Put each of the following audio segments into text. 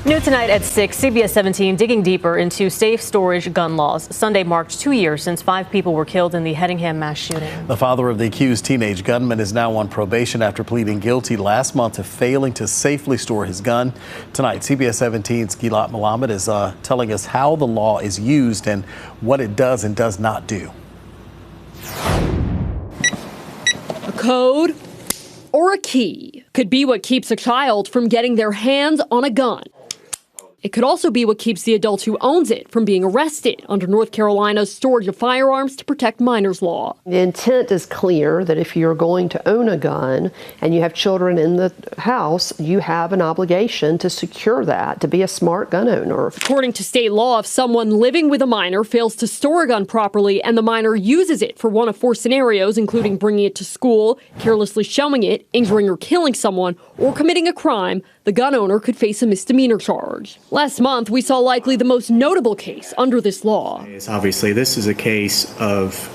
New tonight at 6, CBS 17 digging deeper into safe storage gun laws. Sunday marked 2 years since 5 people were killed in the Hedingham mass shooting. The father of the accused teenage gunman is now on probation after pleading guilty last month to failing to safely store his gun. Tonight, CBS 17's Gilad Malamed is telling us how the law is used and what it does and does not do. A code or a key could be what keeps a child from getting their hands on a gun. It could also be what keeps the adult who owns it from being arrested under North Carolina's Storage of Firearms to Protect Minors law. The intent is clear that if you're going to own a gun and you have children in the house, you have an obligation to secure that, to be a smart gun owner. According to state law, if someone living with a minor fails to store a gun properly and the minor uses it for one of 4 scenarios, including bringing it to school, carelessly showing it, injuring or killing someone, or committing a crime, the gun owner could face a misdemeanor charge. Last month, we saw likely the most notable case under this law. Obviously, this is a case of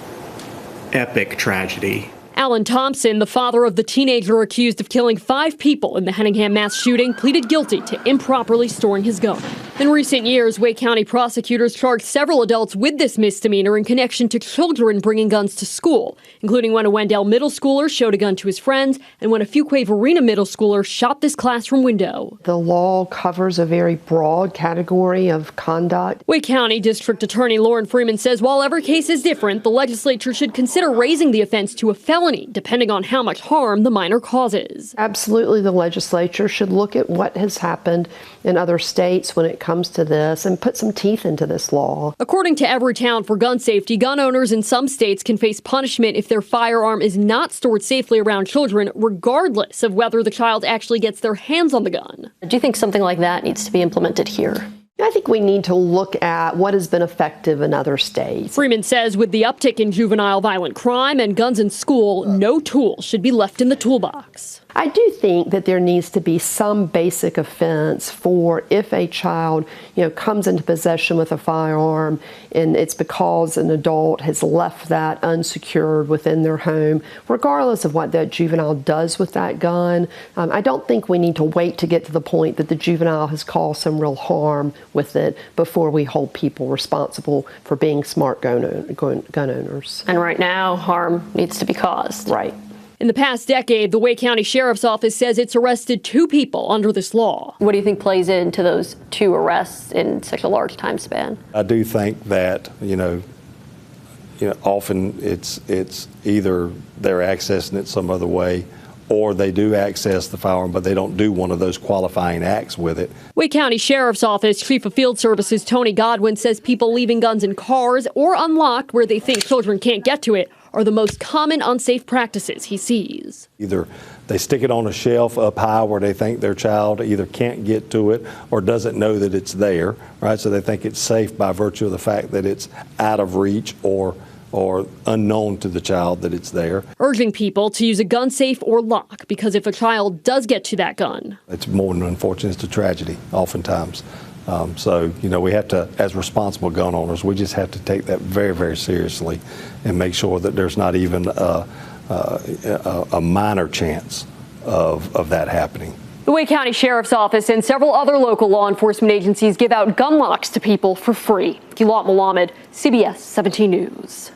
epic tragedy. Alan Thompson, the father of the teenager accused of killing 5 people in the Hedingham mass shooting, pleaded guilty to improperly storing his gun. In recent years, Wake County prosecutors charged several adults with this misdemeanor in connection to children bringing guns to school, including when a Wendell middle schooler showed a gun to his friends and when a Fuquay-Varina middle schooler shot this classroom window. The law covers a very broad category of conduct. Wake County District Attorney Lauren Freeman says while every case is different, the legislature should consider raising the offense to a felony, depending on how much harm the minor causes. Absolutely, the legislature should look at what has happened in other states when it comes to this and put some teeth into this law. According to Everytown for Gun Safety, gun owners in some states can face punishment if their firearm is not stored safely around children, regardless of whether the child actually gets their hands on the gun. Do you think something like that needs to be implemented here? I think we need to look at what has been effective in other states. Freeman says with the uptick in juvenile violent crime and guns in school, no tool should be left in the toolbox. I do think that there needs to be some basic offense for if a child, comes into possession with a firearm and it's because an adult has left that unsecured within their home, regardless of what that juvenile does with that gun. I don't think we need to wait to get to the point that the juvenile has caused some real harm with it before we hold people responsible for being smart gun owners. And right now, harm needs to be caused. Right. In the past decade, the Wake County Sheriff's Office says it's arrested 2 people under this law. What do you think plays into those 2 arrests in such a large time span? I do think that, often it's either they're accessing it some other way or they do access the firearm, but they don't do one of those qualifying acts with it. Wake County Sheriff's Office Chief of Field Services Tony Godwin says people leaving guns in cars or unlocked where they think children can't get to it are the most common unsafe practices he sees. Either they stick it on a shelf up high where they think their child either can't get to it or doesn't know that it's there, right? So they think it's safe by virtue of the fact that it's out of reach or unknown to the child that it's there. Urging people to use a gun safe or lock because if a child does get to that gun, it's more than unfortunate, it's a tragedy oftentimes. So, we have to, as responsible gun owners, we just have to take that very, very seriously and make sure that there's not even a minor chance of that happening. The Wake County Sheriff's Office and several other local law enforcement agencies give out gun locks to people for free. Gilad Malamed, CBS 17 News.